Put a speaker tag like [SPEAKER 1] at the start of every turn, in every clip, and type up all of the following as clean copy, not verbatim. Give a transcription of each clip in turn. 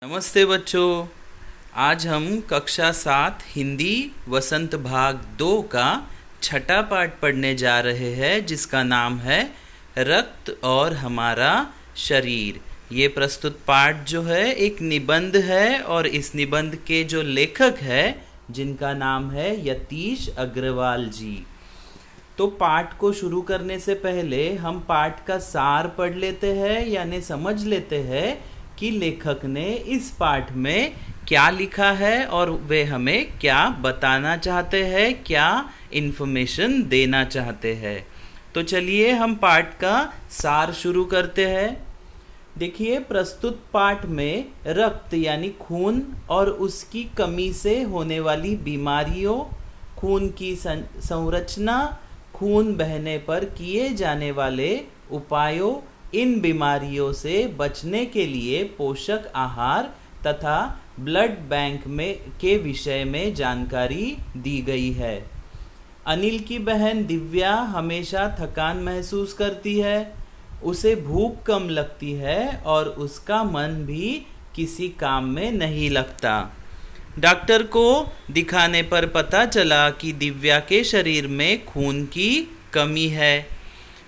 [SPEAKER 1] नमस्ते बच्चों। आज हम कक्षा 7 हिंदी वसंत भाग 2 का छठा पाठ पढ़ने जा रहे हैं, जिसका नाम है रक्त और हमारा शरीर। ये प्रस्तुत पाठ जो है एक निबंध है और इस निबंध के जो लेखक है जिनका नाम है यतीश अग्रवाल जी। तो पाठ को शुरू करने से पहले हम पाठ का सार पढ़ लेते हैं, यानी समझ लेते हैं कि लेखक ने इस पाठ में क्या लिखा है और वे हमें क्या बताना चाहते हैं, क्या इन्फॉर्मेशन देना चाहते हैं। तो चलिए हम पाठ का सार शुरू करते हैं। देखिए, प्रस्तुत पाठ में रक्त यानी खून और उसकी कमी से होने वाली बीमारियों, खून की संरचना, खून बहने पर किए जाने वाले उपायों, इन बीमारियों से बचने के लिए पोषक आहार तथा ब्लड बैंक के विषय में जानकारी दी गई है। अनिल की बहन दिव्या हमेशा थकान महसूस करती है, उसे भूख कम लगती है और उसका मन भी किसी काम में नहीं लगता। डॉक्टर को दिखाने पर पता चला कि दिव्या के शरीर में खून की कमी है।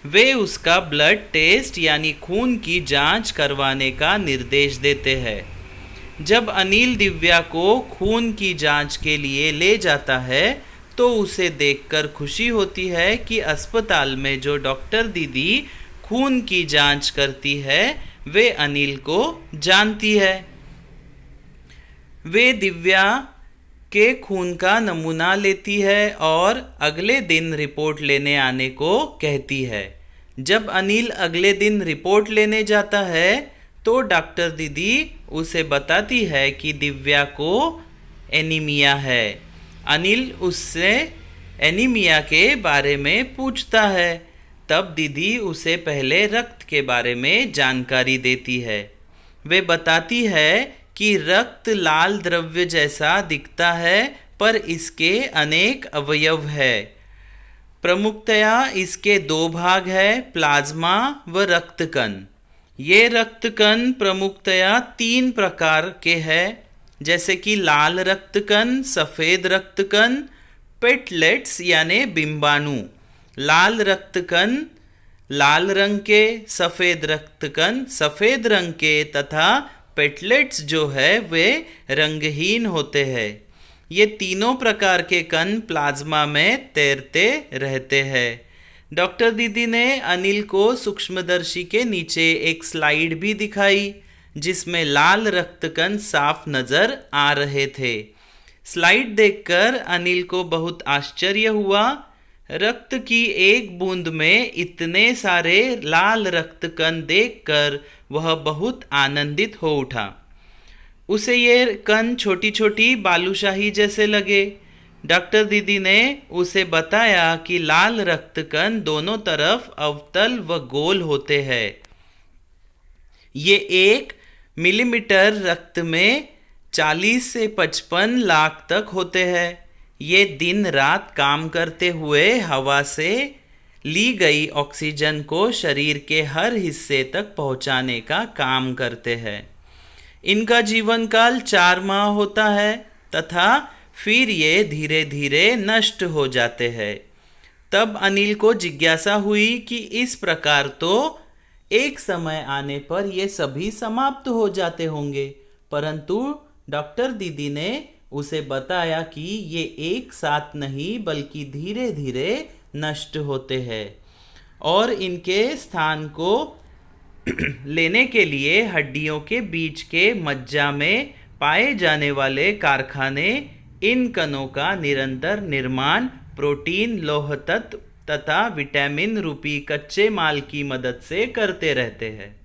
[SPEAKER 1] वे उसका ब्लड टेस्ट यानी खून की जांच करवाने का निर्देश देते हैं। जब अनिल दिव्या को खून की जांच के लिए ले जाता है तो उसे देखकर खुशी होती है कि अस्पताल में जो डॉक्टर दीदी खून की जांच करती है वे अनिल को जानती है। वे दिव्या के खून का नमूना लेती है और अगले दिन रिपोर्ट लेने आने को कहती है। जब अनिल अगले दिन रिपोर्ट लेने जाता है तो डॉक्टर दीदी उसे बताती है कि दिव्या को एनीमिया है। अनिल उससे एनीमिया के बारे में पूछता है। तब दीदी उसे पहले रक्त के बारे में जानकारी देती है। वे बताती है कि रक्त लाल द्रव्य जैसा दिखता है, पर इसके अनेक अवयव है। प्रमुखतया इसके दो भाग है, प्लाज्मा व रक्तकण। ये रक्तकण प्रमुखतया 3 प्रकार के हैं, जैसे कि लाल रक्तकण, सफ़ेद रक्तकण, प्लेटलेट्स यानी बिंबाणु। लाल रक्तकण लाल रंग के, सफ़ेद रक्तकण सफ़ेद रंग के तथा प्लेटलेट्स जो है वे रंगहीन होते हैं। ये तीनों प्रकार के कण प्लाज्मा में तैरते रहते हैं। डॉक्टर दीदी ने अनिल को सूक्ष्मदर्शी के नीचे एक स्लाइड भी दिखाई जिसमें लाल रक्तकण साफ नजर आ रहे थे। स्लाइड देखकर अनिल को बहुत आश्चर्य हुआ। रक्त की एक बूंद में इतने सारे लाल रक्तकण देखकर वह बहुत आनंदित हो उठा। उसे ये कण छोटी छोटी बालूशाही जैसे लगे। डॉक्टर दीदी ने उसे बताया कि लाल रक्तकण दोनों तरफ अवतल व गोल होते हैं। ये 1 मिलीमीटर रक्त में 40 से 55 लाख तक होते हैं। ये दिन रात काम करते हुए हवा से ली गई ऑक्सीजन को शरीर के हर हिस्से तक पहुंचाने का काम करते हैं। इनका जीवन काल 4 माह होता है तथा फिर ये धीरे धीरे नष्ट हो जाते हैं। तब अनिल को जिज्ञासा हुई कि इस प्रकार तो एक समय आने पर ये सभी समाप्त हो जाते होंगे, परंतु डॉक्टर दीदी ने उसे बताया कि ये एक साथ नहीं बल्कि धीरे धीरे नष्ट होते हैं और इनके स्थान को लेने के लिए हड्डियों के बीच के मज्जा में पाए जाने वाले कारखाने इन कणों का निरंतर निर्माण प्रोटीन, लौह तत्व तथा विटामिन रूपी कच्चे माल की मदद से करते रहते हैं।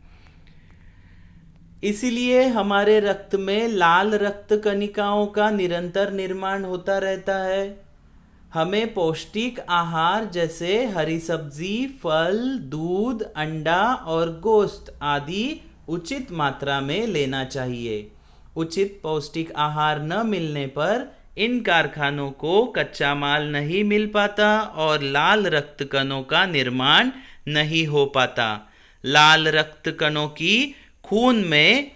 [SPEAKER 1] इसीलिए हमारे रक्त में लाल रक्त कणिकाओं का निरंतर निर्माण होता रहता है। हमें पौष्टिक आहार जैसे हरी सब्जी, फल, दूध, अंडा और गोश्त आदि उचित मात्रा में लेना चाहिए। उचित पौष्टिक आहार न मिलने पर इन कारखानों को कच्चा माल नहीं मिल पाता और लाल रक्त कणों का निर्माण नहीं हो पाता। लाल रक्त कणों की खून में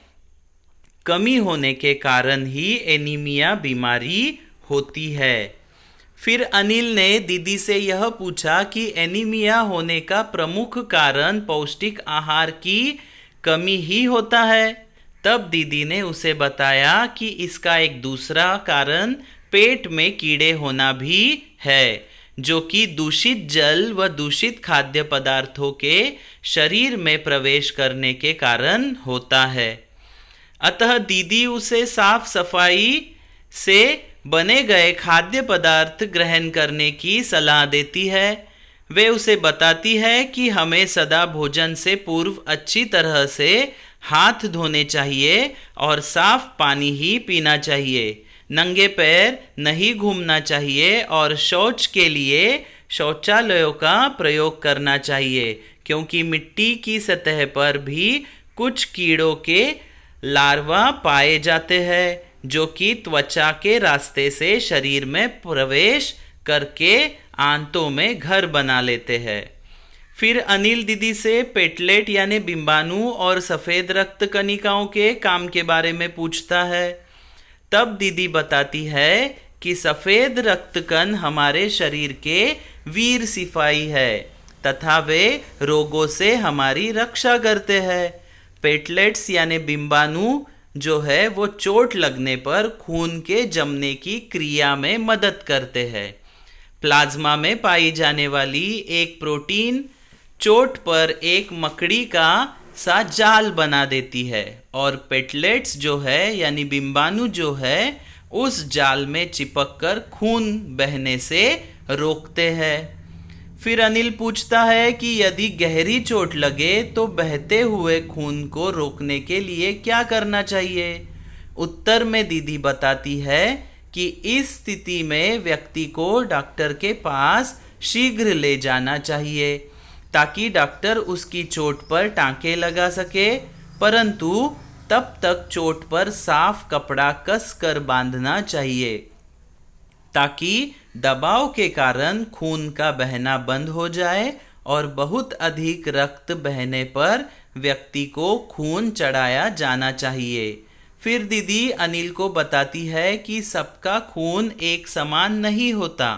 [SPEAKER 1] कमी होने के कारण ही एनीमिया बीमारी होती है। फिर अनिल ने दीदी से यह पूछा कि एनीमिया होने का प्रमुख कारण पौष्टिक आहार की कमी ही होता है। तब दीदी ने उसे बताया कि इसका एक दूसरा कारण पेट में कीड़े होना भी है, जो कि दूषित जल व दूषित खाद्य पदार्थों के शरीर में प्रवेश करने के कारण होता है। अतः दीदी उसे साफ सफाई से बने गए खाद्य पदार्थ ग्रहण करने की सलाह देती है। वे उसे बताती है कि हमें सदा भोजन से पूर्व अच्छी तरह से हाथ धोने चाहिए और साफ पानी ही पीना चाहिए। नंगे पैर नहीं घूमना चाहिए और शौच के लिए शौचालयों का प्रयोग करना चाहिए, क्योंकि मिट्टी की सतह पर भी कुछ कीड़ों के लार्वा पाए जाते हैं, जो कि त्वचा के रास्ते से शरीर में प्रवेश करके आंतों में घर बना लेते हैं। फिर अनिल दीदी से पेटलेट यानी बिंबाणु और सफ़ेद रक्त कणिकाओं के काम के बारे में पूछता है। तब दीदी बताती है कि सफ़ेद रक्त कण हमारे शरीर के वीर सिपाही है तथा वे रोगों से हमारी रक्षा करते हैं। पेटलेट्स यानी बिंबाणु जो है वो चोट लगने पर खून के जमने की क्रिया में मदद करते हैं। प्लाज्मा में पाई जाने वाली एक प्रोटीन चोट पर एक मकड़ी का सा जाल बना देती है और पेटलेट्स जो है यानी बिंबाणु जो है उस जाल में चिपककर खून बहने से रोकते हैं। फिर अनिल पूछता है कि यदि गहरी चोट लगे तो बहते हुए खून को रोकने के लिए क्या करना चाहिए। उत्तर में दीदी बताती है कि इस स्थिति में व्यक्ति को डॉक्टर के पास शीघ्र ले जाना चाहिए ताकि डॉक्टर उसकी चोट पर टांके लगा सके, परंतु तब तक चोट पर साफ कपड़ा कस कर बांधना चाहिए ताकि दबाव के कारण खून का बहना बंद हो जाए और बहुत अधिक रक्त बहने पर व्यक्ति को खून चढ़ाया जाना चाहिए। फिर दीदी अनिल को बताती है कि सबका खून एक समान नहीं होता,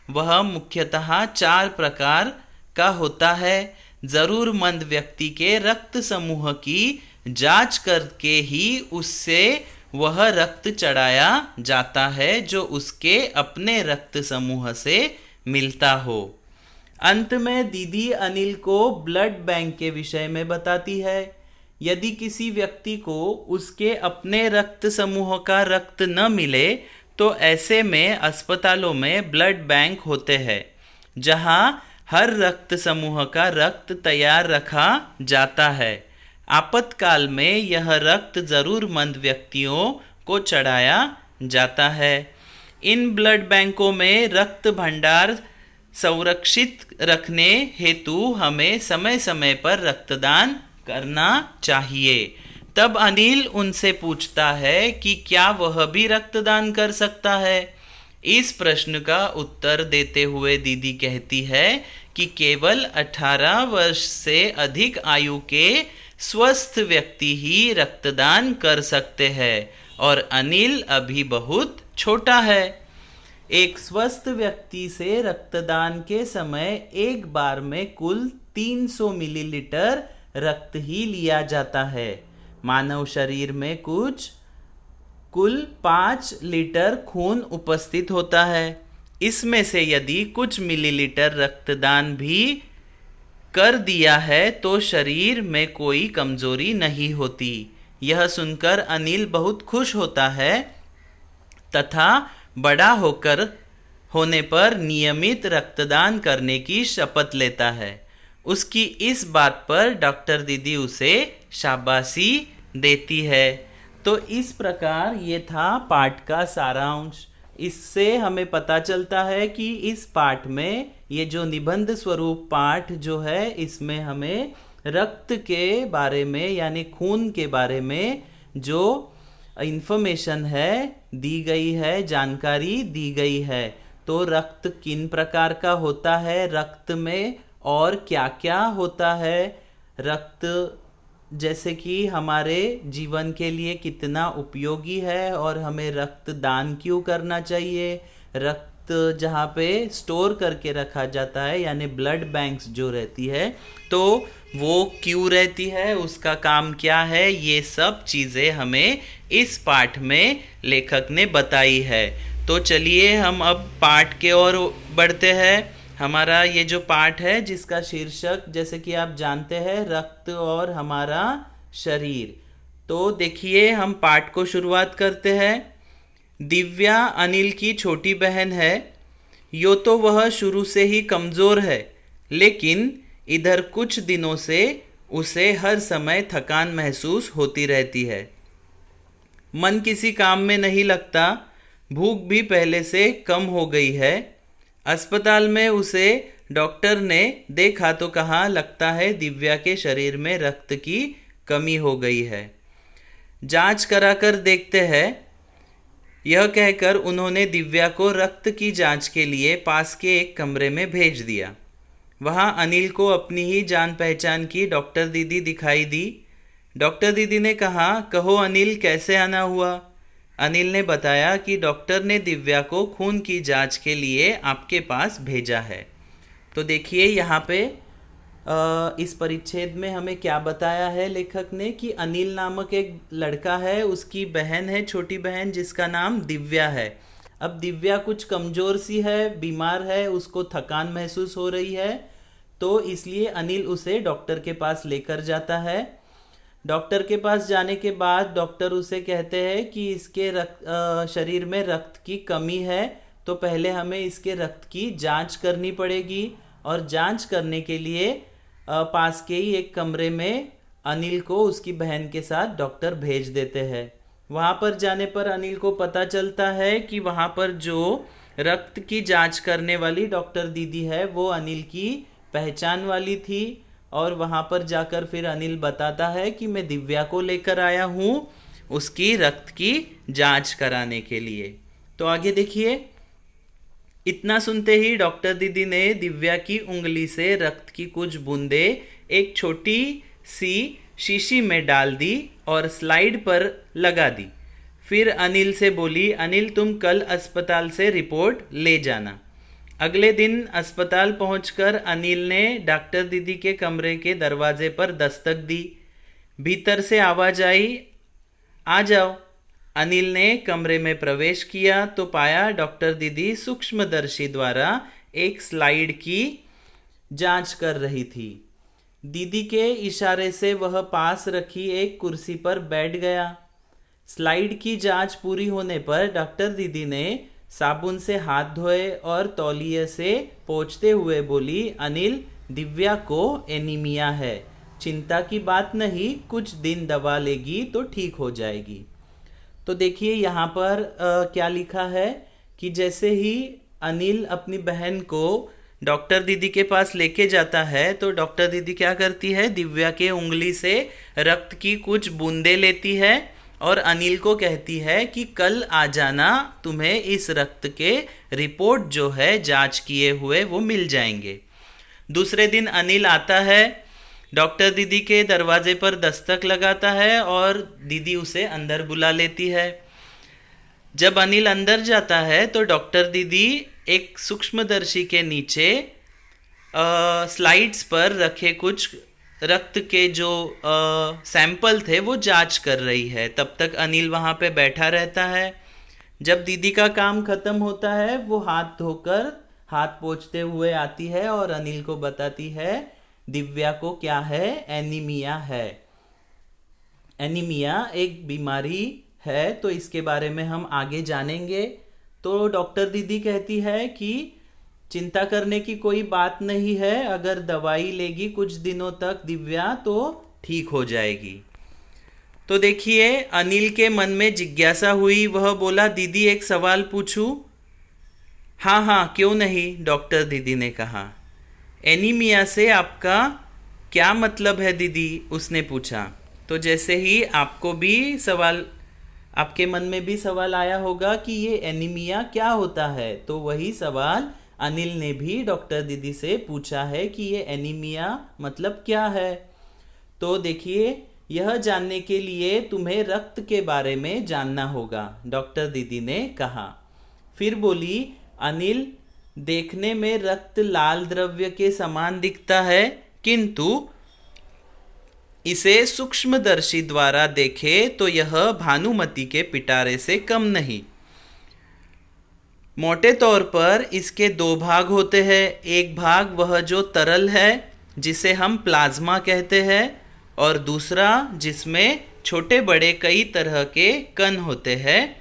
[SPEAKER 1] वह मुख्यतः 4 प्रकार का होता है। जरूरतमंद व्यक्ति के रक्त समूह की जांच करके ही उससे वह रक्त चढ़ाया जाता है जो उसके अपने रक्त समूह से मिलता हो। अंत में दीदी अनिल को ब्लड बैंक के विषय में बताती है। यदि किसी व्यक्ति को उसके अपने रक्त समूह का रक्त न मिले तो ऐसे में अस्पतालों में ब्लड बैंक होते हैं जहां हर रक्त समूह का रक्त तैयार रखा जाता है। आपातकाल में यह रक्त जरूरतमंद व्यक्तियों को चढ़ाया जाता है। इन ब्लड बैंकों में रक्त भंडार संरक्षित रखने हेतु हमें समय समय पर रक्तदान करना चाहिए। तब अनिल उनसे पूछता है कि क्या वह भी रक्तदान कर सकता है। इस प्रश्न का उत्तर देते हुए दीदी कहती है कि केवल 18 वर्ष से अधिक आयु के स्वस्थ व्यक्ति ही रक्तदान कर सकते हैं और अनिल अभी बहुत छोटा है। एक स्वस्थ व्यक्ति से रक्तदान के समय एक बार में कुल 300 मिलीलीटर रक्त ही लिया जाता है। मानव शरीर में कुल 5 लीटर खून उपस्थित होता है। इसमें से यदि कुछ मिलीलीटर रक्तदान भी कर दिया है तो शरीर में कोई कमजोरी नहीं होती। यह सुनकर अनिल बहुत खुश होता है तथा बड़ा होने पर नियमित रक्तदान करने की शपथ लेता है। उसकी इस बात पर डॉक्टर दीदी उसे शाबाशी देती है। तो इस प्रकार ये था पाठ का सारांश। इससे हमें पता चलता है कि इस पाठ में ये जो निबंध स्वरूप पाठ जो है इसमें हमें रक्त के बारे में यानी खून के बारे में जो इन्फॉर्मेशन है दी गई है, जानकारी दी गई है। तो रक्त किन प्रकार का होता है, रक्त में और क्या क्या होता है, रक्त जैसे कि हमारे जीवन के लिए कितना उपयोगी है और हमें रक्तदान क्यों करना चाहिए, रक्त जहाँ पे स्टोर करके रखा जाता है यानी ब्लड बैंक्स जो रहती है तो वो क्यों रहती है, उसका काम क्या है, ये सब चीज़ें हमें इस पाठ में लेखक ने बताई है। तो चलिए हम अब पाठ के ओर बढ़ते हैं। हमारा ये जो पाठ है जिसका शीर्षक जैसे कि आप जानते हैं रक्त और हमारा शरीर। तो देखिए हम पाठ को शुरुआत करते हैं। दिव्या अनिल की छोटी बहन है। यो तो वह शुरू से ही कमज़ोर है, लेकिन इधर कुछ दिनों से उसे हर समय थकान महसूस होती रहती है। मन किसी काम में नहीं लगता, भूख भी पहले से कम हो गई है। अस्पताल में उसे डॉक्टर ने देखा तो कहा लगता है दिव्या के शरीर में रक्त की कमी हो गई है। जांच कराकर देखते हैं। यह कहकर उन्होंने दिव्या को रक्त की जांच के लिए पास के एक कमरे में भेज दिया। वहां अनिल को अपनी ही जान पहचान की डॉक्टर दीदी दिखाई दी। डॉक्टर दीदी ने कहा, कहो अनिल कैसे आना हुआ। अनिल ने बताया कि डॉक्टर ने दिव्या को खून की जांच के लिए आपके पास भेजा है। तो देखिए यहाँ पे इस परिच्छेद में हमें क्या बताया है लेखक ने कि अनिल नामक एक लड़का है, उसकी बहन है, छोटी बहन जिसका नाम दिव्या है। अब दिव्या कुछ कमज़ोर सी है, बीमार है, उसको थकान महसूस हो रही है, तो इसलिए अनिल उसे डॉक्टर के पास लेकर जाता है। डॉक्टर के पास जाने के बाद डॉक्टर उसे कहते हैं कि इसके शरीर में रक्त की कमी है, तो पहले हमें इसके रक्त की जांच करनी पड़ेगी। और जांच करने के लिए पास के ही एक कमरे में अनिल को उसकी बहन के साथ डॉक्टर भेज देते हैं। वहाँ पर जाने पर अनिल को पता चलता है कि वहाँ पर जो रक्त की जांच करने वाली डॉक्टर दीदी है वो अनिल की पहचान वाली थी। और वहाँ पर जाकर फिर अनिल बताता है कि मैं दिव्या को लेकर आया हूँ उसकी रक्त की जांच कराने के लिए। तो आगे देखिए। इतना सुनते ही डॉक्टर दीदी ने दिव्या की उंगली से रक्त की कुछ बूंदें एक छोटी सी शीशी में डाल दी और स्लाइड पर लगा दी। फिर अनिल से बोली, अनिल तुम कल अस्पताल से रिपोर्ट ले जाना। अगले दिन अस्पताल पहुंचकर अनिल ने डॉक्टर दीदी के कमरे के दरवाजे पर दस्तक दी। भीतर से आवाज आई, आ जाओ। अनिल ने कमरे में प्रवेश किया तो पाया डॉक्टर दीदी सूक्ष्मदर्शी द्वारा एक स्लाइड की जांच कर रही थी। दीदी के इशारे से वह पास रखी एक कुर्सी पर बैठ गया। स्लाइड की जांच पूरी होने पर डॉक्टर दीदी ने साबुन से हाथ धोए और तौलिए से पोंछते हुए बोली, अनिल दिव्या को एनीमिया है, चिंता की बात नहीं, कुछ दिन दवा लेगी तो ठीक हो जाएगी। तो देखिए यहाँ पर क्या लिखा है कि जैसे ही अनिल अपनी बहन को डॉक्टर दीदी के पास लेके जाता है तो डॉक्टर दीदी क्या करती है, दिव्या के उंगली से रक्त की कुछ बूंदें लेती है और अनिल को कहती है कि कल आ जाना, तुम्हें इस रक्त के रिपोर्ट जो है जांच किए हुए वो मिल जाएंगे। दूसरे दिन अनिल आता है, डॉक्टर दीदी के दरवाजे पर दस्तक लगाता है और दीदी उसे अंदर बुला लेती है। जब अनिल अंदर जाता है तो डॉक्टर दीदी एक सूक्ष्मदर्शी के नीचे स्लाइड्स पर रखे कुछ रक्त के जो सैंपल थे वो जांच कर रही है। तब तक अनिल वहाँ पे बैठा रहता है। जब दीदी का काम खत्म होता है वो हाथ धोकर हाथ पोंछते हुए आती है और अनिल को बताती है दिव्या को क्या है, एनीमिया है। एनीमिया एक बीमारी है, तो इसके बारे में हम आगे जानेंगे। तो डॉक्टर दीदी कहती है कि चिंता करने की कोई बात नहीं है, अगर दवाई लेगी कुछ दिनों तक दिव्या तो ठीक हो जाएगी। तो देखिए अनिल के मन में जिज्ञासा हुई, वह बोला, दीदी एक सवाल पूछूं? हाँ हाँ क्यों नहीं, डॉक्टर दीदी ने कहा। एनीमिया से आपका क्या मतलब है दीदी, उसने पूछा। तो जैसे ही आपको भी सवाल, आपके मन में भी सवाल आया होगा कि ये एनीमिया क्या होता है, तो वही सवाल अनिल ने भी डॉक्टर दीदी से पूछा है कि ये एनीमिया मतलब क्या है। तो देखिए यह जानने के लिए तुम्हें रक्त के बारे में जानना होगा, डॉक्टर दीदी ने कहा। फिर बोली, अनिल, देखने में रक्त लाल द्रव्य के समान दिखता है, किंतु इसे सूक्ष्मदर्शी द्वारा देखे तो यह भानुमति के पिटारे से कम नहीं। मोटे तौर पर इसके दो भाग होते हैं। एक भाग वह जो तरल है, जिसे हम प्लाज्मा कहते हैं, और दूसरा जिसमें छोटे बड़े कई तरह के कण होते हैं,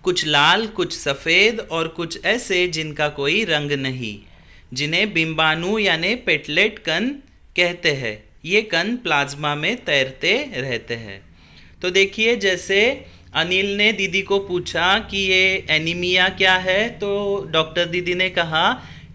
[SPEAKER 1] कुछ लाल, कुछ सफ़ेद और कुछ ऐसे जिनका कोई रंग नहीं, जिन्हें बिंबाणु यानी पेटलेट कण कहते हैं। ये कण प्लाज्मा में तैरते रहते हैं। तो देखिए, जैसे अनिल ने दीदी को पूछा कि ये एनीमिया क्या है, तो डॉक्टर दीदी ने कहा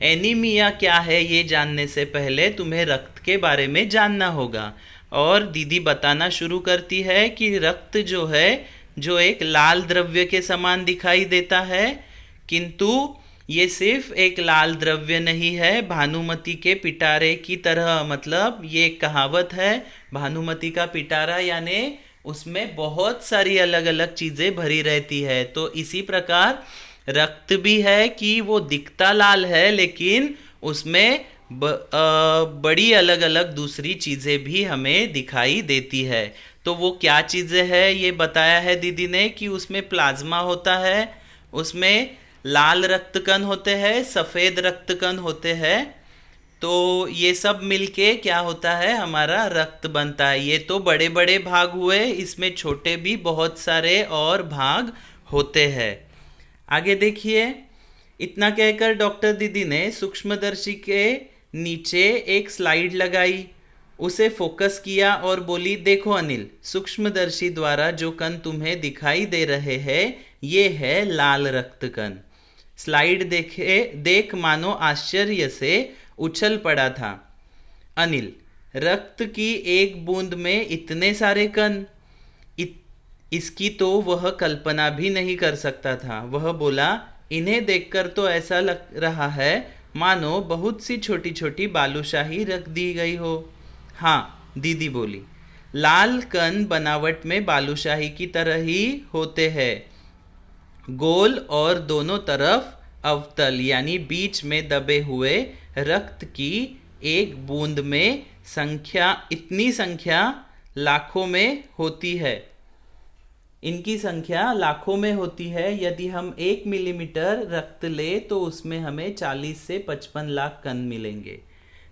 [SPEAKER 1] एनीमिया क्या है ये जानने से पहले तुम्हें रक्त के बारे में जानना होगा। और दीदी बताना शुरू करती है कि रक्त जो है, जो एक लाल द्रव्य के समान दिखाई देता है, किंतु ये सिर्फ एक लाल द्रव्य नहीं है, भानुमति के पिटारे की तरह। मतलब ये एक कहावत है, भानुमति का पिटारा यानी उसमें बहुत सारी अलग अलग चीज़ें भरी रहती है। तो इसी प्रकार रक्त भी है कि वो दिखता लाल है, लेकिन उसमें बड़ी अलग अलग दूसरी चीज़ें भी हमें दिखाई देती है। तो वो क्या चीज़ें हैं ये बताया है दीदी ने कि उसमें प्लाज्मा होता है, उसमें लाल रक्त कण होते हैं, सफ़ेद रक्त कण होते हैं। तो ये सब मिलके क्या होता है, हमारा रक्त बनता है। ये तो बड़े बड़े भाग हुए, इसमें छोटे भी बहुत सारे और भाग होते हैं। आगे देखिए, इतना कहकर डॉक्टर दीदी ने सूक्ष्मदर्शी के नीचे एक स्लाइड लगाई, उसे फोकस किया और बोली, देखो अनिल, सूक्ष्मदर्शी द्वारा जो कण तुम्हें दिखाई दे रहे हैं ये है लाल रक्त कण। स्लाइड देख मानो आश्चर्य से उछल पड़ा था। अनिल, रक्त की एक बूंद में इतने सारे कण, इसकी तो वह कल्पना भी नहीं कर सकता था। वह बोला, इन्हें देखकर तो ऐसा लग रहा है मानो बहुत सी छोटी छोटी बालूशाही रख दी गई हो। हाँ, दीदी बोली, लाल कण बनावट में बालूशाही की तरह ही होते हैं, गोल और दोनों तरफ अवतल यानी बीच में दबे हुए। रक्त की एक बूंद में इतनी संख्या लाखों में होती है। इनकी संख्या लाखों में होती है। यदि हम 1 मिलीमीटर रक्त ले तो उसमें हमें 40 से 55 लाख कण मिलेंगे।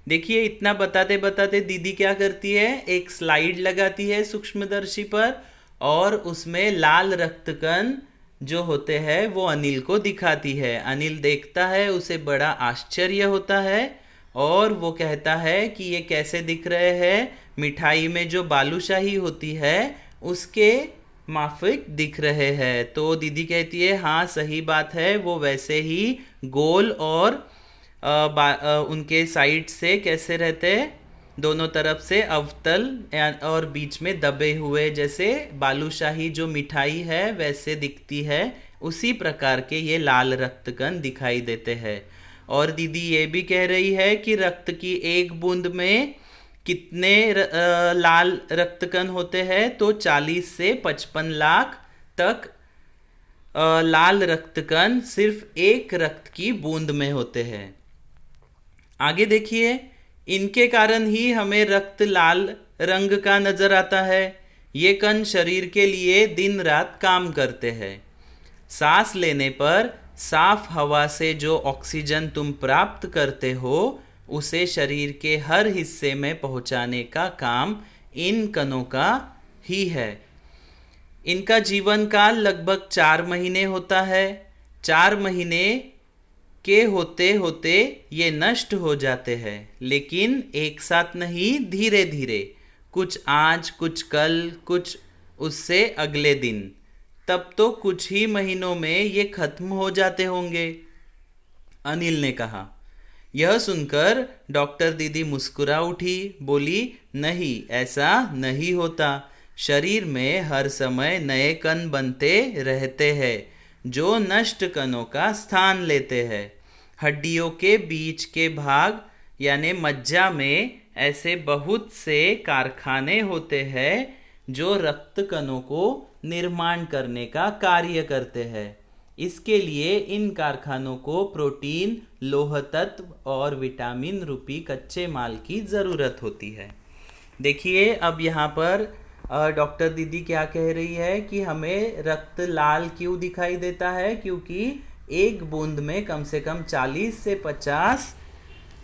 [SPEAKER 1] देखिए, इतना बताते बताते दीदी क्या करती है, एक स्लाइड लगाती है सूक्ष्मदर्शी पर और उसमें लाल रक्त कण जो होते हैं वो अनिल को दिखाती है। अनिल देखता है, उसे बड़ा आश्चर्य होता है और वो कहता है कि ये कैसे दिख रहे हैं, मिठाई में जो बालूशाही होती है उसके माफिक दिख रहे हैं। तो दीदी कहती है, हाँ सही बात है, वो वैसे ही गोल और उनके साइड से कैसे रहते हैं, दोनों तरफ से अवतल और बीच में दबे हुए, जैसे बालूशाही जो मिठाई है वैसे दिखती है, उसी प्रकार के ये लाल रक्त कण दिखाई देते हैं। और दीदी ये भी कह रही है कि रक्त की एक बूंद में कितने लाल रक्त कण होते हैं, तो 40 से 55 लाख तक लाल रक्त कण सिर्फ एक रक्त की बूंद में होते हैं। आगे देखिए, इनके कारण ही हमें रक्त लाल रंग का नजर आता है। ये कण शरीर के लिए दिन रात काम करते हैं। सांस लेने पर साफ हवा से जो ऑक्सीजन तुम प्राप्त करते हो उसे शरीर के हर हिस्से में पहुंचाने का काम इन कणों का ही है। इनका जीवन काल लगभग 4 महीने होता है। 4 महीने के होते होते ये नष्ट हो जाते हैं, लेकिन एक साथ नहीं, धीरे धीरे, कुछ आज, कुछ कल, कुछ उससे अगले दिन, तब तो कुछ ही महीनों में ये खत्म हो जाते होंगे, अनिल ने कहा। यह सुनकर डॉक्टर दीदी मुस्कुरा उठी, बोली, नहीं, ऐसा नहीं होता। शरीर में हर समय नए कण बनते रहते हैं जो नष्ट कणों का स्थान लेते हैं। हड्डियों के बीच के भाग यानी मज्जा में ऐसे बहुत से कारखाने होते हैं जो रक्त कणों को निर्माण करने का कार्य करते हैं। इसके लिए इन कारखानों को प्रोटीन, लौह तत्व और विटामिन रूपी कच्चे माल की ज़रूरत होती है। देखिए अब यहाँ पर डॉक्टर दीदी क्या कह रही है कि हमें रक्त लाल क्यों दिखाई देता है, क्योंकि एक बूंद में कम से कम 40 से 50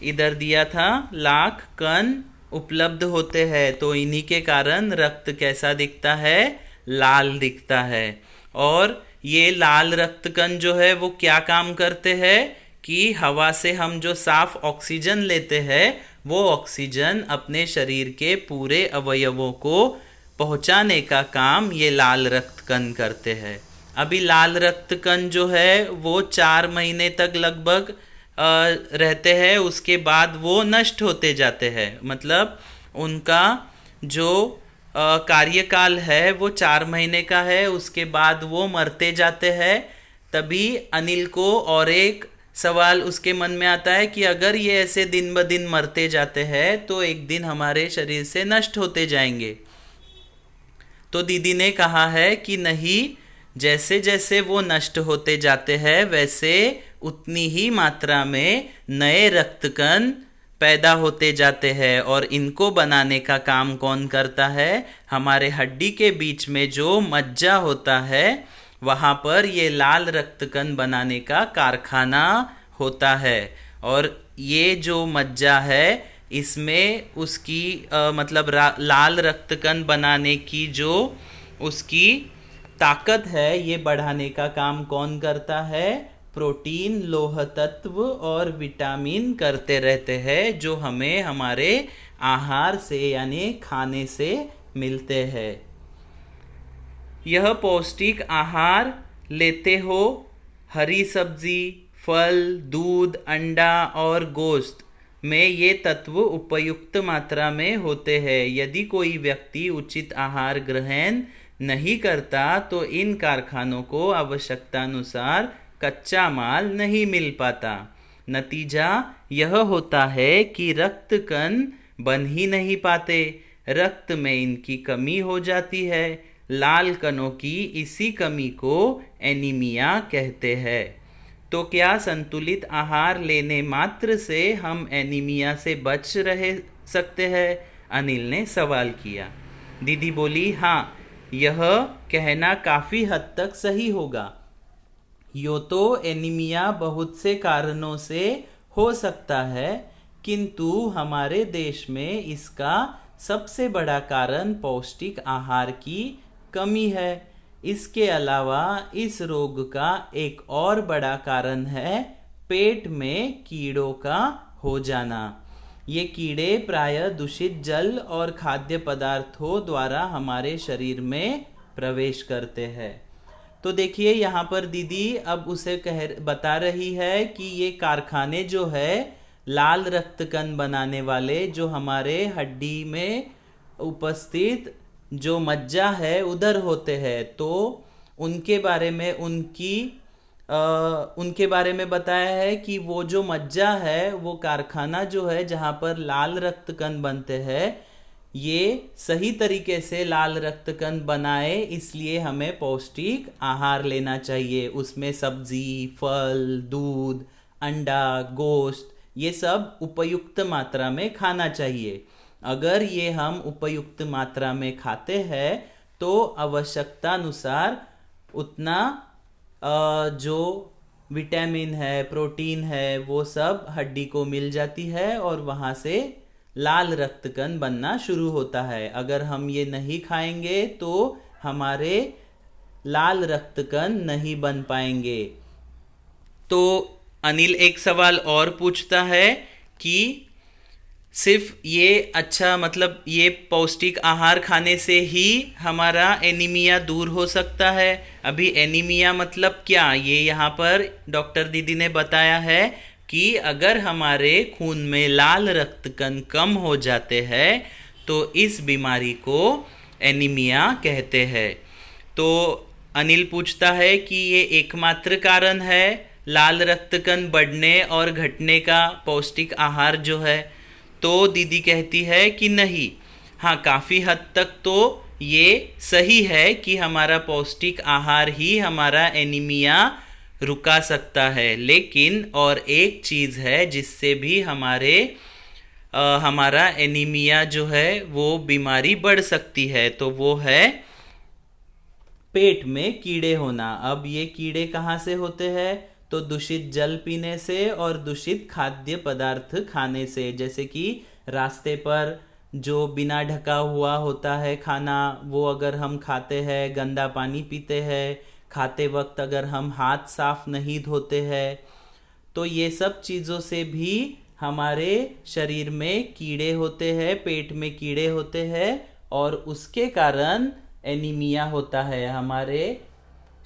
[SPEAKER 1] इधर दिया था लाख कण उपलब्ध होते हैं, तो इन्हीं के कारण रक्त कैसा दिखता है, लाल दिखता है। और ये लाल रक्त कण जो है वो क्या काम करते हैं कि हवा से हम जो साफ ऑक्सीजन लेते हैं वो ऑक्सीजन अपने शरीर के पूरे अवयवों को पहुंचाने का काम ये लाल रक्त कण करते हैं। अभी लाल रक्त कण जो है वो 4 महीने तक लगभग रहते हैं, उसके बाद वो नष्ट होते जाते हैं। मतलब उनका जो कार्यकाल है वो 4 महीने का है, उसके बाद वो मरते जाते हैं। तभी अनिल को और एक सवाल उसके मन में आता है कि अगर ये ऐसे दिन ब दिन मरते जाते हैं तो एक दिन हमारे शरीर से नष्ट होते जाएंगे। तो दीदी ने कहा है कि नहीं, जैसे जैसे वो नष्ट होते जाते हैं वैसे उतनी ही मात्रा में नए रक्तकण पैदा होते जाते हैं। और इनको बनाने का काम कौन करता है, हमारे हड्डी के बीच में जो मज्जा होता है वहाँ पर ये लाल रक्तकण बनाने का कारखाना होता है। और ये जो मज्जा है इसमें उसकी मतलब लाल रक्तकण बनाने की जो उसकी ताकत है ये बढ़ाने का काम कौन करता है, प्रोटीन, लौह तत्व और विटामिन करते रहते हैं, जो हमें हमारे आहार से यानी खाने से मिलते हैं। यह पौष्टिक आहार लेते हो, हरी सब्जी, फल, दूध, अंडा और गोश्त में ये तत्व उपयुक्त मात्रा में होते हैं। यदि कोई व्यक्ति उचित आहार ग्रहण नहीं करता तो इन कारखानों को आवश्यकतानुसार कच्चा माल नहीं मिल पाता। नतीजा यह होता है कि रक्त कण बन ही नहीं पाते, रक्त में इनकी कमी हो जाती है। लाल कणों की इसी कमी को एनीमिया कहते हैं। तो क्या संतुलित आहार लेने मात्र से हम एनीमिया से बच रह सकते हैं, अनिल ने सवाल किया। दीदी बोली हाँ, यह कहना काफ़ी हद तक सही होगा। यो तो एनीमिया बहुत से कारणों से हो सकता है, किंतु हमारे देश में इसका सबसे बड़ा कारण पौष्टिक आहार की कमी है। इसके अलावा इस रोग का एक और बड़ा कारण है पेट में कीड़ों का हो जाना। ये कीड़े प्रायः दूषित जल और खाद्य पदार्थों द्वारा हमारे शरीर में प्रवेश करते हैं। तो देखिए यहाँ पर दीदी अब उसे बता रही है कि ये कारखाने जो है लाल रक्तकण बनाने वाले, जो हमारे हड्डी में उपस्थित जो मज्जा है उधर होते हैं, तो उनके बारे में उनके बारे में बताया है कि वो जो मज्जा है वो कारखाना जो है जहाँ पर लाल रक्तकण बनते हैं, ये सही तरीके से लाल रक्तकण बनाए, इसलिए हमें पौष्टिक आहार लेना चाहिए। उसमें सब्जी, फल, दूध, अंडा, गोश्त ये सब उपयुक्त मात्रा में खाना चाहिए। अगर ये हम उपयुक्त मात्रा में खाते हैं तो आवश्यकता अनुसार उतना जो विटामिन है, प्रोटीन है, वो सब हड्डी को मिल जाती है और वहाँ से लाल रक्तकण बनना शुरू होता है। अगर हम ये नहीं खाएंगे तो हमारे लाल रक्तकण नहीं बन पाएंगे। तो अनिल एक सवाल और पूछता है कि सिर्फ ये अच्छा मतलब ये पौष्टिक आहार खाने से ही हमारा एनीमिया दूर हो सकता है? अभी एनीमिया मतलब क्या, ये यहाँ पर डॉक्टर दीदी ने बताया है कि अगर हमारे खून में लाल रक्तकण कम हो जाते हैं तो इस बीमारी को एनीमिया कहते हैं। तो अनिल पूछता है कि ये एकमात्र कारण है लाल रक्तकण बढ़ने और घटने का पौष्टिक आहार जो है? तो दीदी कहती है कि नहीं, हाँ काफ़ी हद तक तो ये सही है कि हमारा पौष्टिक आहार ही हमारा एनीमिया रुका सकता है, लेकिन और एक चीज़ है जिससे भी हमारा एनीमिया जो है वो बीमारी बढ़ सकती है, तो वो है पेट में कीड़े होना। अब ये कीड़े कहाँ से होते हैं? तो दूषित जल पीने से और दूषित खाद्य पदार्थ खाने से, जैसे कि रास्ते पर जो बिना ढका हुआ होता है खाना, वो अगर हम खाते हैं, गंदा पानी पीते हैं, खाते वक्त अगर हम हाथ साफ नहीं धोते हैं, तो ये सब चीज़ों से भी हमारे शरीर में कीड़े होते हैं, पेट में कीड़े होते हैं, और उसके कारण एनीमिया होता है। हमारे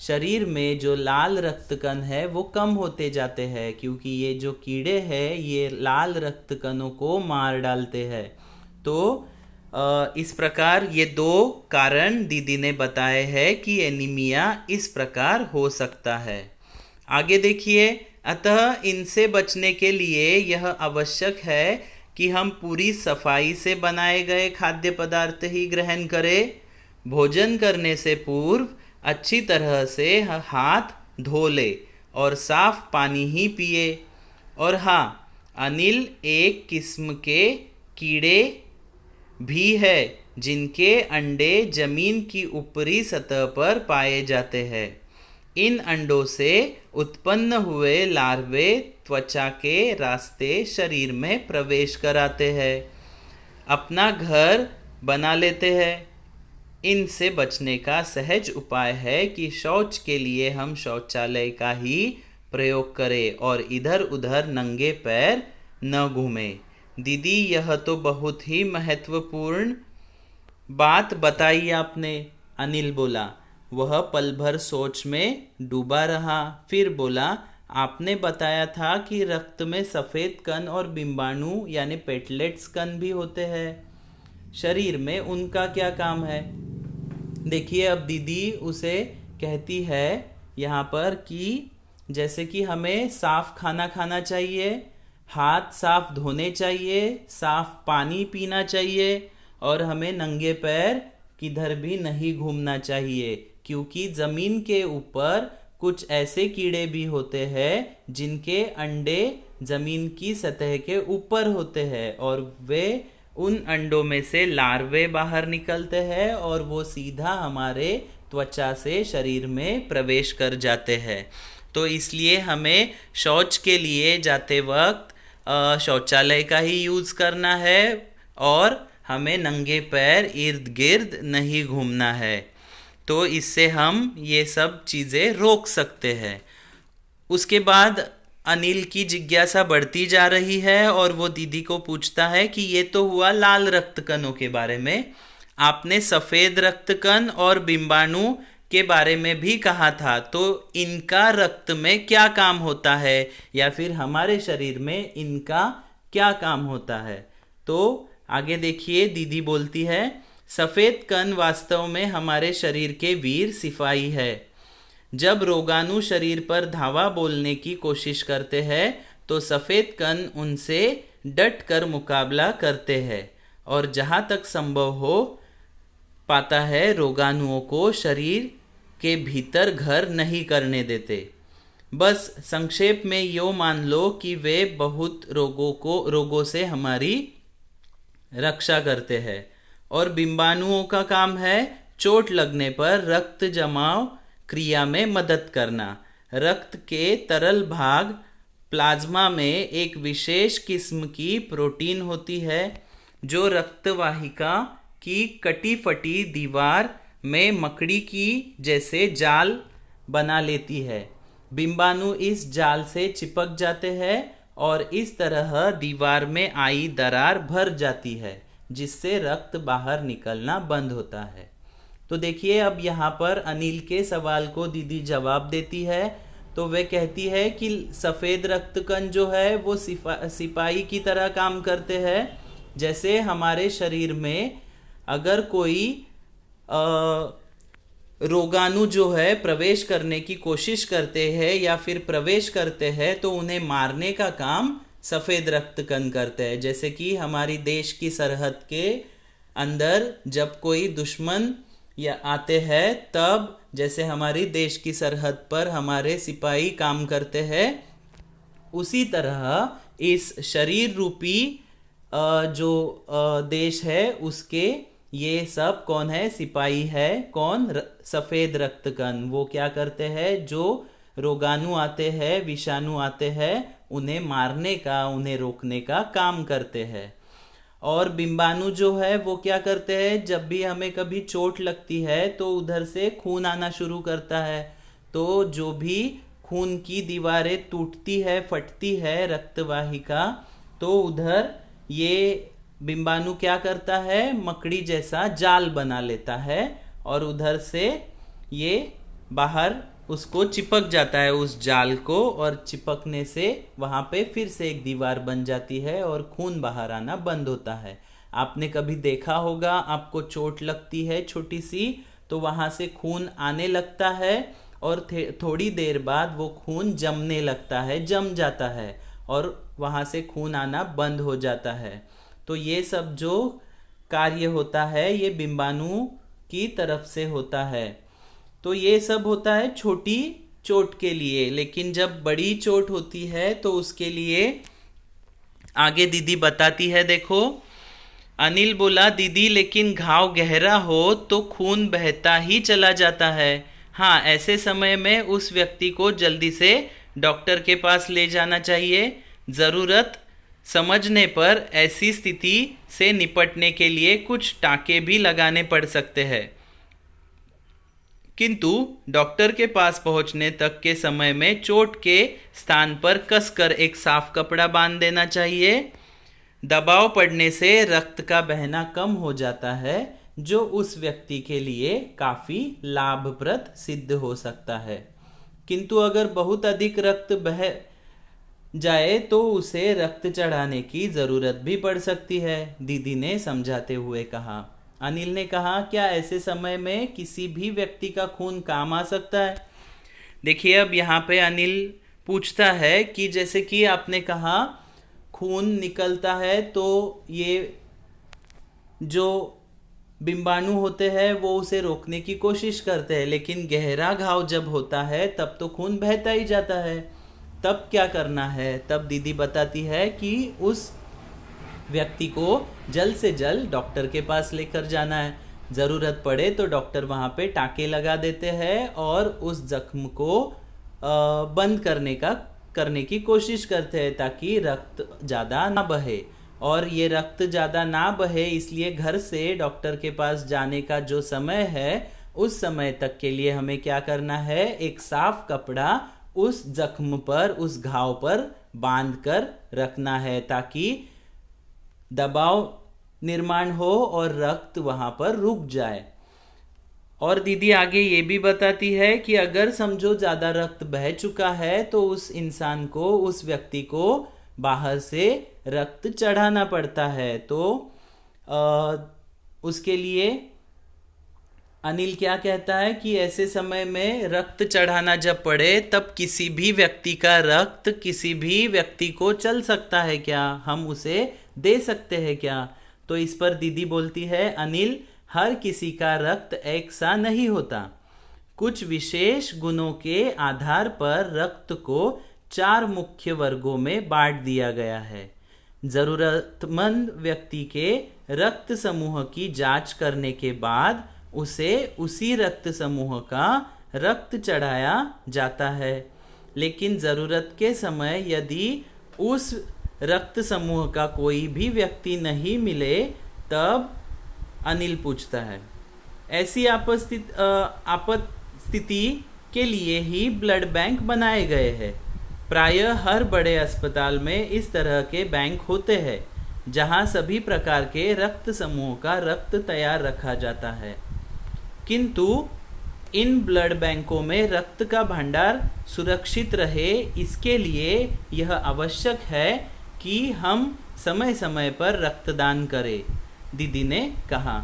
[SPEAKER 1] शरीर में जो लाल रक्त कण है वो कम होते जाते हैं, क्योंकि ये जो कीड़े हैं ये लाल रक्त कणों को मार डालते हैं। तो इस प्रकार ये दो कारण दीदी ने बताए हैं कि एनीमिया इस प्रकार हो सकता है। आगे देखिए, अतः इनसे बचने के लिए यह आवश्यक है कि हम पूरी सफाई से बनाए गए खाद्य पदार्थ ही ग्रहण करें। भोजन करने से पूर्व अच्छी तरह से हाथ धो ले और साफ पानी ही पिए। और हाँ, अनिल एक किस्म के कीड़े भी है जिनके अंडे जमीन की ऊपरी सतह पर पाए जाते हैं। इन अंडों से उत्पन्न हुए लार्वे त्वचा के रास्ते शरीर में प्रवेश कराते हैं, अपना घर बना लेते हैं। इनसे बचने का सहज उपाय है कि शौच के लिए हम शौचालय का ही प्रयोग करें और इधर उधर नंगे पैर न घूमें। दीदी, यह तो बहुत ही महत्वपूर्ण बात बताई आपने, अनिल बोला। वह पल भर सोच में डूबा रहा, फिर बोला, आपने बताया था कि रक्त में सफ़ेद कण और बिंबाणु यानी पेटलेट्स कण भी होते हैं, शरीर में उनका क्या काम है? देखिए, अब दीदी उसे कहती है यहाँ पर कि जैसे कि हमें साफ खाना खाना चाहिए, हाथ साफ धोने चाहिए, साफ पानी पीना चाहिए, और हमें नंगे पैर किधर भी नहीं घूमना चाहिए, क्योंकि ज़मीन के ऊपर कुछ ऐसे कीड़े भी होते हैं जिनके अंडे ज़मीन की सतह के ऊपर होते हैं, और वे उन अंडों में से लार्वे बाहर निकलते हैं और वो सीधा हमारे त्वचा से शरीर में प्रवेश कर जाते हैं। तो इसलिए हमें शौच के लिए जाते वक्त शौचालय का ही यूज़ करना है, और हमें नंगे पैर इर्द गिर्द नहीं घूमना है। तो इससे हम ये सब चीज़ें रोक सकते हैं। उसके बाद अनिल की जिज्ञासा बढ़ती जा रही है और वो दीदी को पूछता है कि ये तो हुआ लाल रक्त कणों के बारे में, आपने सफ़ेद रक्त कण और बिंबाणु के बारे में भी कहा था, तो इनका रक्त में क्या काम होता है, या फिर हमारे शरीर में इनका क्या काम होता है? तो आगे देखिए, दीदी बोलती है, सफ़ेद कण वास्तव में हमारे शरीर के वीर सिपाही है। जब रोगाणु शरीर पर धावा बोलने की कोशिश करते हैं तो सफ़ेद कण उनसे डट कर मुकाबला करते हैं और जहाँ तक संभव हो पाता है रोगाणुओं को शरीर के भीतर घर नहीं करने देते। बस संक्षेप में यो मान लो कि वे बहुत रोगों से हमारी रक्षा करते हैं। और बिंबाणुओं का काम है चोट लगने पर रक्त जमाव क्रिया में मदद करना। रक्त के तरल भाग प्लाज्मा में एक विशेष किस्म की प्रोटीन होती है जो रक्तवाहिका की कटी फटी दीवार में मकड़ी की जैसे जाल बना लेती है। बिंबाणु इस जाल से चिपक जाते हैं और इस तरह दीवार में आई दरार भर जाती है, जिससे रक्त बाहर निकलना बंद होता है। तो देखिए, अब यहाँ पर अनिल के सवाल को दीदी जवाब देती है। तो वे कहती है कि सफ़ेद रक्त कण जो है वो सिपाही की तरह काम करते हैं। जैसे हमारे शरीर में अगर कोई रोगाणु जो है प्रवेश करने की कोशिश करते हैं या फिर प्रवेश करते हैं तो उन्हें मारने का काम सफ़ेद रक्त कण करते हैं। जैसे कि हमारी देश की सरहद के अंदर जब कोई दुश्मन या आते हैं, तब जैसे हमारी देश की सरहद पर हमारे सिपाही काम करते हैं, उसी तरह इस शरीर रूपी जो देश है उसके ये सब कौन है? सिपाही है। कौन? सफ़ेद रक्त कण। वो क्या करते हैं? जो रोगाणु आते हैं, विषाणु आते हैं, उन्हें मारने का, उन्हें रोकने का काम करते हैं। और बिंबाणु जो है वो क्या करते हैं? जब भी हमें कभी चोट लगती है तो उधर से खून आना शुरू करता है। तो जो भी खून की दीवारें टूटती है, फटती है रक्तवाहिका, तो उधर ये बिंबाणु क्या करता है? मकड़ी जैसा जाल बना लेता है और उधर से ये बाहर उसको चिपक जाता है उस जाल को, और चिपकने से वहाँ पे फिर से एक दीवार बन जाती है और खून बाहर आना बंद होता है। आपने कभी देखा होगा, आपको चोट लगती है छोटी सी, तो वहाँ से खून आने लगता है और थोड़ी देर बाद वो खून जमने लगता है, जम जाता है और वहाँ से खून आना बंद हो जाता है। तो ये सब जो कार्य होता है ये बिंबाणु की तरफ से होता है। तो ये सब होता है छोटी चोट के लिए, लेकिन जब बड़ी चोट होती है तो उसके लिए आगे दीदी बताती है। देखो, अनिल बोला, दीदी लेकिन घाव गहरा हो तो खून बहता ही चला जाता है। हाँ, ऐसे समय में उस व्यक्ति को जल्दी से डॉक्टर के पास ले जाना चाहिए। ज़रूरत समझने पर ऐसी स्थिति से निपटने के लिए कुछ टाँके भी लगाने पड़ सकते हैं, किंतु डॉक्टर के पास पहुंचने तक के समय में चोट के स्थान पर कसकर एक साफ कपड़ा बांध देना चाहिए। दबाव पड़ने से रक्त का बहना कम हो जाता है, जो उस व्यक्ति के लिए काफ़ी लाभप्रद सिद्ध हो सकता है। किंतु अगर बहुत अधिक रक्त बह जाए तो उसे रक्त चढ़ाने की ज़रूरत भी पड़ सकती है, दीदी ने समझाते हुए कहा। अनिल ने कहा, क्या ऐसे समय में किसी भी व्यक्ति का खून काम आ सकता है? देखिए, अब यहाँ पे अनिल पूछता है कि जैसे कि आपने कहा खून निकलता है तो ये जो बिंबाणु होते हैं वो उसे रोकने की कोशिश करते हैं, लेकिन गहरा घाव जब होता है तब तो खून बहता ही जाता है। तब क्या करना है? तब दीदी बताती है कि उस व्यक्ति को जल्द से जल्द डॉक्टर के पास लेकर जाना है। ज़रूरत पड़े तो डॉक्टर वहाँ पे टाँके लगा देते हैं और उस जख्म को बंद करने की कोशिश करते हैं, ताकि रक्त ज़्यादा ना बहे। और ये रक्त ज़्यादा ना बहे इसलिए घर से डॉक्टर के पास जाने का जो समय है, उस समय तक के लिए हमें क्या करना है? एक साफ कपड़ा उस जख्म पर, उस घाव पर बांध कर रखना है, ताकि दबाव निर्माण हो और रक्त वहाँ पर रुक जाए। और दीदी आगे ये भी बताती है कि अगर समझो ज़्यादा रक्त बह चुका है तो उस इंसान को, उस व्यक्ति को बाहर से रक्त चढ़ाना पड़ता है। तो उसके लिए अनिल क्या कहता है कि ऐसे समय में रक्त चढ़ाना जब पड़े तब किसी भी व्यक्ति का रक्त किसी भी व्यक्ति को चल सकता है क्या? हम उसे दे सकते हैं क्या? तो इस पर दीदी बोलती है, अनिल, हर किसी का रक्त एक सा नहीं होता। कुछ विशेष गुणों के आधार पर रक्त को 4 मुख्य वर्गों में बांट दिया गया है। ज़रूरतमंद व्यक्ति के रक्त समूह की जांच करने के बाद उसे उसी रक्त समूह का रक्त चढ़ाया जाता है, लेकिन ज़रूरत के समय यदि उस रक्त समूह का कोई भी व्यक्ति नहीं मिले तब अनिल पूछता है, ऐसी आपात स्थिति के लिए ही ब्लड बैंक बनाए गए हैं। प्रायः हर बड़े अस्पताल में इस तरह के बैंक होते हैं जहां सभी प्रकार के रक्त समूह का रक्त तैयार रखा जाता है, किंतु इन ब्लड बैंकों में रक्त का भंडार सुरक्षित रहे, इसके लिए यह आवश्यक है कि हम समय समय पर रक्तदान करें। दीदी ने कहा,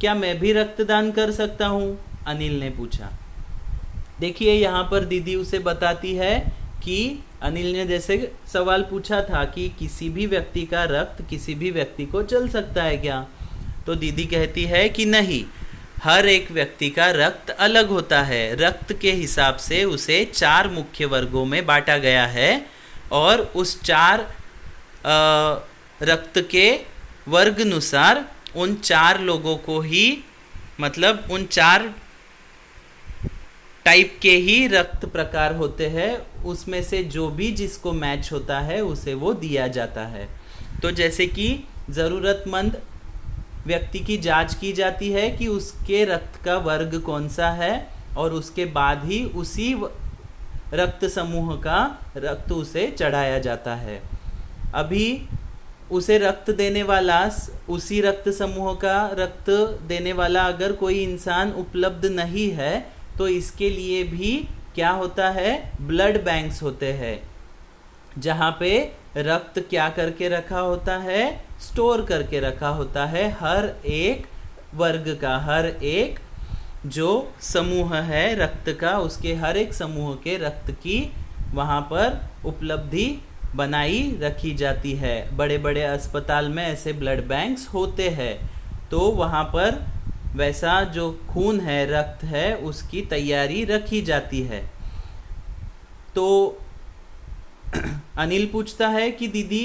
[SPEAKER 1] क्या मैं भी रक्तदान कर सकता हूँ? अनिल ने पूछा। देखिए, यहाँ पर दीदी उसे बताती है कि अनिल ने जैसे सवाल पूछा था कि किसी भी व्यक्ति का रक्त किसी भी व्यक्ति को चल सकता है क्या, तो दीदी कहती है कि नहीं, हर एक व्यक्ति का रक्त अलग होता है। रक्त के हिसाब से उसे 4 मुख्य वर्गों में बांटा गया है और उस 4 रक्त के वर्ग अनुसार उन 4 लोगों को ही, मतलब उन 4 टाइप के ही रक्त प्रकार होते हैं, उसमें से जो भी जिसको मैच होता है उसे वो दिया जाता है। तो जैसे कि ज़रूरतमंद व्यक्ति की जांच की जाती है कि उसके रक्त का वर्ग कौन सा है और उसके बाद ही उसी रक्त समूह का रक्त उसे चढ़ाया जाता है। अभी उसे रक्त देने वाला, उसी रक्त समूह का रक्त देने वाला अगर कोई इंसान उपलब्ध नहीं है तो इसके लिए भी क्या होता है, ब्लड बैंक्स होते हैं, जहाँ पे रक्त क्या करके रखा होता है, स्टोर करके रखा होता है। हर एक वर्ग का, हर एक जो समूह है रक्त का, उसके हर एक समूह के रक्त की वहाँ पर उपलब्धि बनाई रखी जाती है। बड़े बड़े अस्पताल में ऐसे ब्लड बैंक्स होते हैं, तो वहाँ पर वैसा जो खून है, रक्त है, उसकी तैयारी रखी जाती है। तो अनिल पूछता है कि दीदी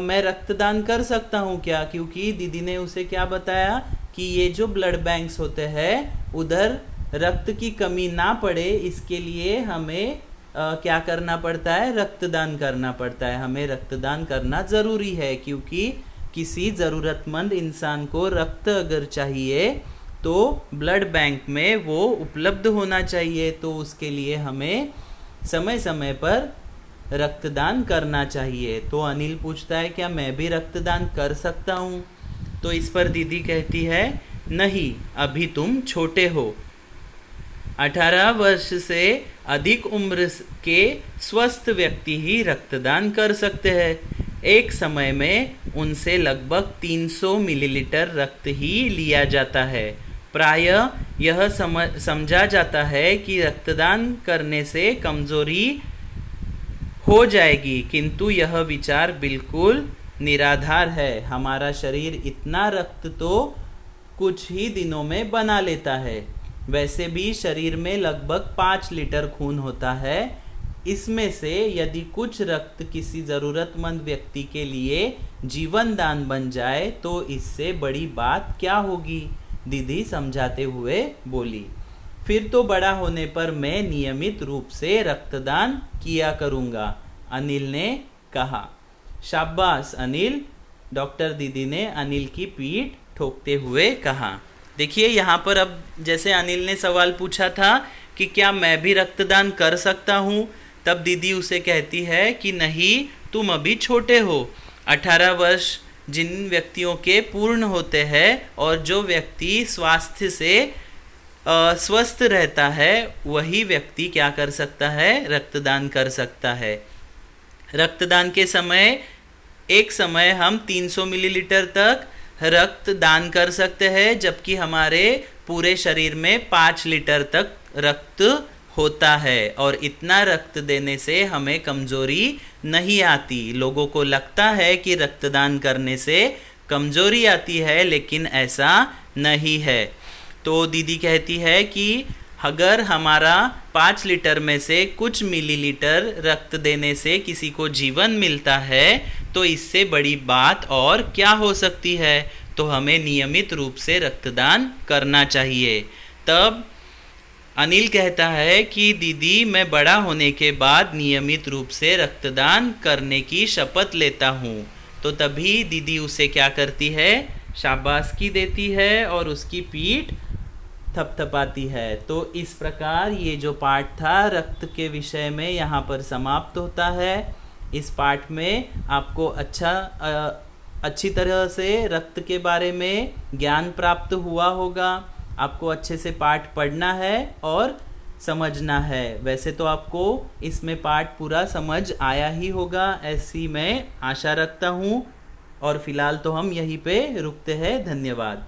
[SPEAKER 1] मैं रक्तदान कर सकता हूँ क्या, क्योंकि दीदी ने उसे क्या बताया कि ये जो ब्लड बैंक्स होते हैं उधर रक्त की कमी ना पड़े, इसके लिए हमें क्या करना पड़ता है, रक्तदान करना पड़ता है। हमें रक्तदान करना ज़रूरी है, क्योंकि किसी ज़रूरतमंद इंसान को रक्त अगर चाहिए तो ब्लड बैंक में वो उपलब्ध होना चाहिए, तो उसके लिए हमें समय समय पर रक्तदान करना चाहिए। तो अनिल पूछता है क्या मैं भी रक्तदान कर सकता हूँ, तो इस पर दीदी कहती है नहीं, अभी तुम छोटे हो। 18 वर्ष से अधिक उम्र के स्वस्थ व्यक्ति ही रक्तदान कर सकते हैं। एक समय में उनसे लगभग 300 मिलीलीटर रक्त ही लिया जाता है। प्रायः यह समझा जाता है कि रक्तदान करने से कमजोरी हो जाएगी, किंतु यह विचार बिल्कुल निराधार है। हमारा शरीर इतना रक्त तो कुछ ही दिनों में बना लेता है। वैसे भी शरीर में लगभग 5 लीटर खून होता है। इसमें से यदि कुछ रक्त किसी ज़रूरतमंद व्यक्ति के लिए जीवन दान बन जाए तो इससे बड़ी बात क्या होगी, दीदी समझाते हुए बोली। फिर तो बड़ा होने पर मैं नियमित रूप से रक्तदान किया करूँगा, अनिल ने कहा। शाबाश अनिल, डॉक्टर दीदी ने अनिल की पीठ ठोकते हुए कहा। देखिए यहाँ पर अब जैसे अनिल ने सवाल पूछा था कि क्या मैं भी रक्तदान कर सकता हूँ, तब दीदी उसे कहती है कि नहीं, तुम अभी छोटे हो। 18 वर्ष जिन व्यक्तियों के पूर्ण होते हैं और जो व्यक्ति स्वास्थ्य से स्वस्थ रहता है वही व्यक्ति क्या कर सकता है, रक्तदान कर सकता है। रक्तदान के समय एक समय हम 300 मिलीलीटर तक रक्त दान कर सकते हैं, जबकि हमारे पूरे शरीर में 5 लीटर तक रक्त होता है। और इतना रक्त देने से हमें कमजोरी नहीं आती। लोगों को लगता है कि रक्तदान करने से कमजोरी आती है, लेकिन ऐसा नहीं है। तो दीदी कहती है कि अगर हमारा 5 लीटर में से कुछ मिलीलीटर रक्त देने से किसी को जीवन मिलता है तो इससे बड़ी बात और क्या हो सकती है। तो हमें नियमित रूप से रक्तदान करना चाहिए। तब अनिल कहता है कि दीदी मैं बड़ा होने के बाद नियमित रूप से रक्तदान करने की शपथ लेता हूँ। तो तभी दीदी उसे क्या करती है, शाबाशी देती है और उसकी पीठ थपथपाती है। तो इस प्रकार ये जो पाठ था रक्त के विषय में यहाँ पर समाप्त होता है। इस पाठ में आपको अच्छी तरह से रक्त के बारे में ज्ञान प्राप्त हुआ होगा। आपको अच्छे से पाठ पढ़ना है और समझना है। वैसे तो आपको इसमें पाठ पूरा समझ आया ही होगा, ऐसी मैं आशा रखता हूँ। और फिलहाल तो हम यहीं पे रुकते हैं। धन्यवाद।